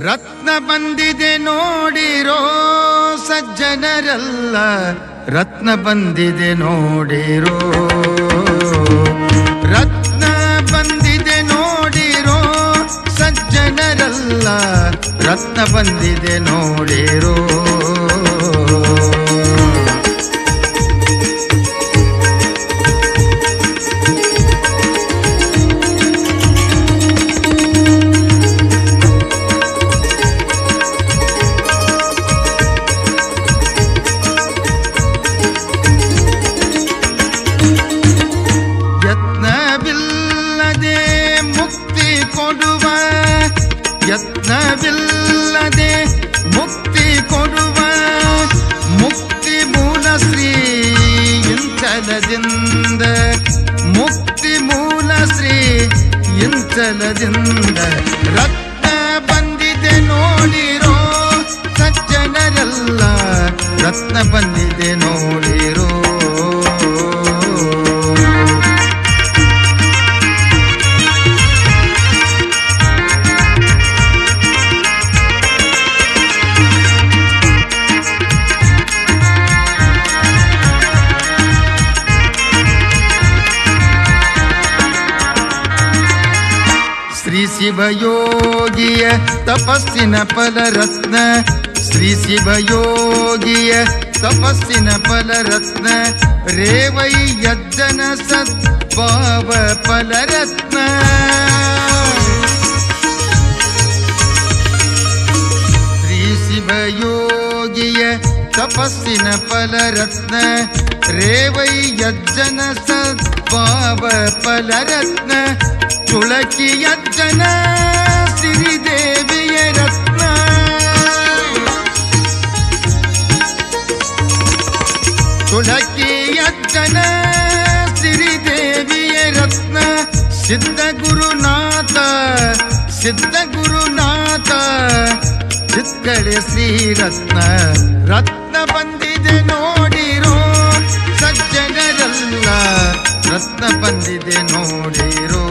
ರತ್ನ ಬಂದಿದೆ ನೋಡಿರೋ ಸಜ್ಜನರಲ್ಲ, ರತ್ನ ಬಂದಿದೆ ನೋಡಿರೋ, ರತ್ನ ಬಂದಿದೆ ನೋಡಿರೋ ಸಜ್ಜನರಲ್ಲ, ರತ್ನ ಬಂದಿದೆ ನೋಡಿರೋ. ಯತ್ನವಿಲ್ಲದೆ ಮುಕ್ತಿ ಕೊಡುವ ಮುಕ್ತಿ ಮೂಲ ಶ್ರೀ ಇಂಚಲದಿಂದ, ಮುಕ್ತಿ ಮೂಲ ಶ್ರೀ ಇಂಚಲದಿಂದ, ರತ್ನ ಬಂದಿದೆ ನೋಡಿರೋ ಸಜ್ಜನರಲ್ಲ, ರತ್ನ ಬಂದಿದೆ ನೋಡಿರೋ. ಶ್ರೀ ಶಿವಯೋಗಿಯ ತಪಸ್ಸಿನ ಫಲರತ್ನ, ಶ್ರೀ ಶಿವಯೋಗಿಯ ತಪಸ್ಸಿನ ಫಲರತ್ನ, ರೇವಯ್ಯಜ್ಜನ ಸದ್ಭಾವ ಫಲರತ್ನ. ಶ್ರೀ ಶಿವಯೋಗಿಯ ತಪಸ್ಸಿನ ಫಲರತ್ನ, ರೇವಯ್ಯಜ್ಜನ ಸದ್ಭಾವ ಫಲರತ್ನ, ತುಳಕಿಯಜ್ಜನ ಸಿರಿದೇವಿಯ ರತ್ನ, ತುಳಕಿಯಜ್ಜನ ಸಿರಿದೇವಿಯ ರತ್ನ, ಸಿದ್ಧ ಗುರುನಾಥ ಸಿದ್ಧ ಗುರುನಾಥ ಚಿತ್ಕಳೆ ಶ್ರೀರತ್ನ, ರತ್ನ ಬಂದಿದೆ ನೋಡಿರೋ ಸಜ್ಜನರಲ್ಲ, ರತ್ನ ಬಂದಿದೆ ನೋಡಿರೋ.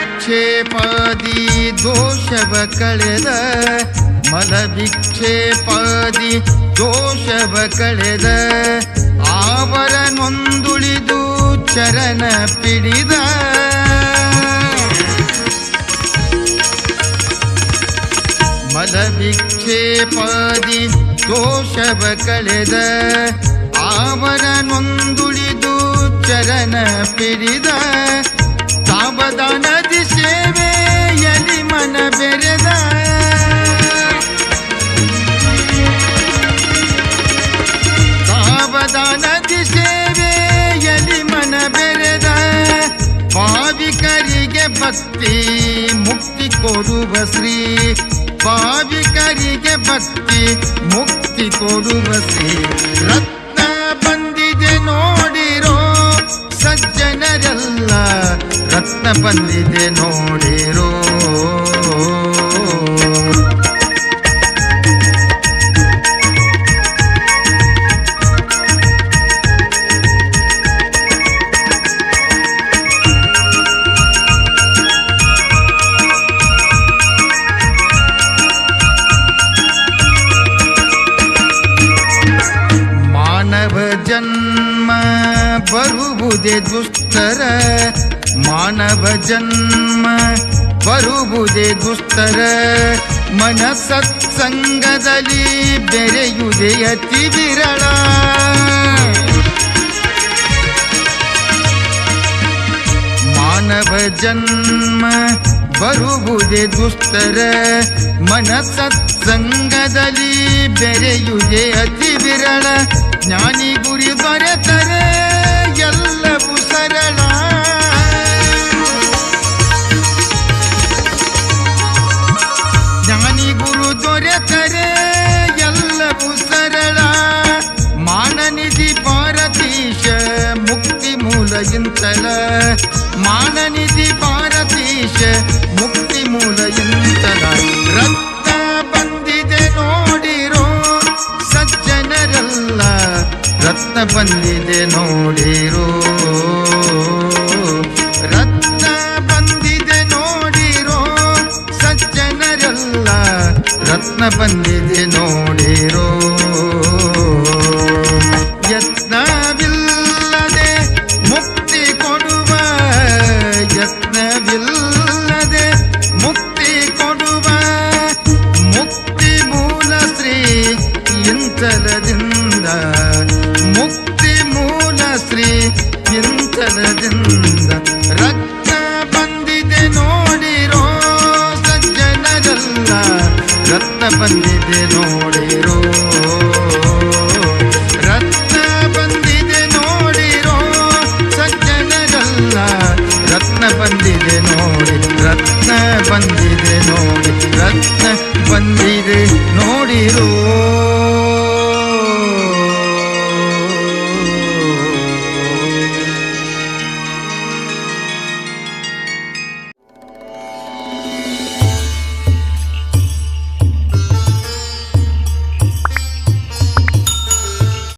ಮಲವಿಕ್ಷೇಪಾದಿ ದೋಷವ ಕಳೆದ, ಮಲವಿಕ್ಷೇಪಾದಿ ದೋಷವ ಕಳೆದ, ಆವರ ನೊಂದುಳಿದು ಚರಣ ಪಿಡಿದ, ಮಲವಿಕ್ಷೇಪಾದಿ ದೋಷವ ಕಳೆದ, ಆವರ ನೊಂದುಳಿದು ಚರಣ ಪಿಡಿದ, ಸಾವಧಾನದಿ ಸೇವೆಯಲಿ ಮನ ಬೆರೆದ, ಸಾವಧಾನದಿ ಸೇವೆಯಲಿ ಮನ ಬೆರೆದ, ಭಾವಿಕರಿಗೆ ಭಕ್ತಿ ಮುಕ್ತಿ ಕೊಡುವ ಶ್ರೀ, ಭಾವಿಕರಿಗೆ ಭಕ್ತಿ ಮುಕ್ತಿ ಕೊಡುವ ಶ್ರೀ, ರತ್ನ ಬಂದಿದೆ ನೋಡಿರೋ ಸಜ್ಜನರಲ್ಲ, ರತ್ನ ಬಂದಿದೆ ನೋಡಿರೋ. ಮಾನವ ಜನ್ಮ ಬರುವುದೇ ದುಸ್ತರ, ಮಾನವ ಜನ್ಮ ಬರುವುದೇ ದುಸ್ತರ ಮನಸತ್ಸಂಗದಲ್ಲಿ ಬೆರೆಯುವುದೇ ಅತಿ ವಿರಳ ಮಾನವ ಜನ್ಮ ಬರುವುದೇ ದುಸ್ತರ ಮನಸತ್ಸಂಗದಲ್ಲಿ ಬೆರೆಯುವುದೇ ಅತಿ ವಿರಳ ಜ್ಞಾನಿ ಗುರಿ ದೊರೆತರೆ ಎಲ್ಲವೂ ಸರಳ ಜ್ಞಾನಿ ಗುರು ದೊರೆತರೆ ಎಲ್ಲವೂ ಸರಳ ಮಾನನಿಧಿ ಭಾರತೀಶ ಮುಕ್ತಿ ಮೂಲ ಇಂತಲ ಮಾನನಿಧಿ ಭಾರತೀಶ ಮುಕ್ತಿ ಮೂಲ ಇಂತಲ ರತ್ನ ಬಂದಿದೆ ನೋಡಿರೋ ಸಜ್ಜನರಲ್ಲ ರತ್ನ ಬಂದಿದೆ ನೋಡಿರೋ ರತ್ನ ಬಂದಿದೆ ನೋಡಿರೋ ಸಜ್ಜನರಲ್ಲ ರತ್ನ ಬಂದಿದೆ ನೋಡಿರೋ ಯತ್ನವಿಲ್ಲದೆ ಮುಕ್ತಿ ಕೊಡುವ ಯತ್ನವಿಲ್ಲದೆ ಮುಕ್ತಿ ಕೊಡುವ ಮುಕ್ತಿ ಮೂಲ ಶ್ರೀ ಇಂಚಲದಿಂದ ಮುಕ್ತಿ ಮೂಲ ಶ್ರೀ ಇಂಚಲದಿಂದ ರಕ್ತ ಬಂದಿದೆ ನೋಡಿರೋ ಸಜ್ಜನರಲ್ಲ ರತ್ನ ಬಂದಿದೆ ನೋಡಿರೋ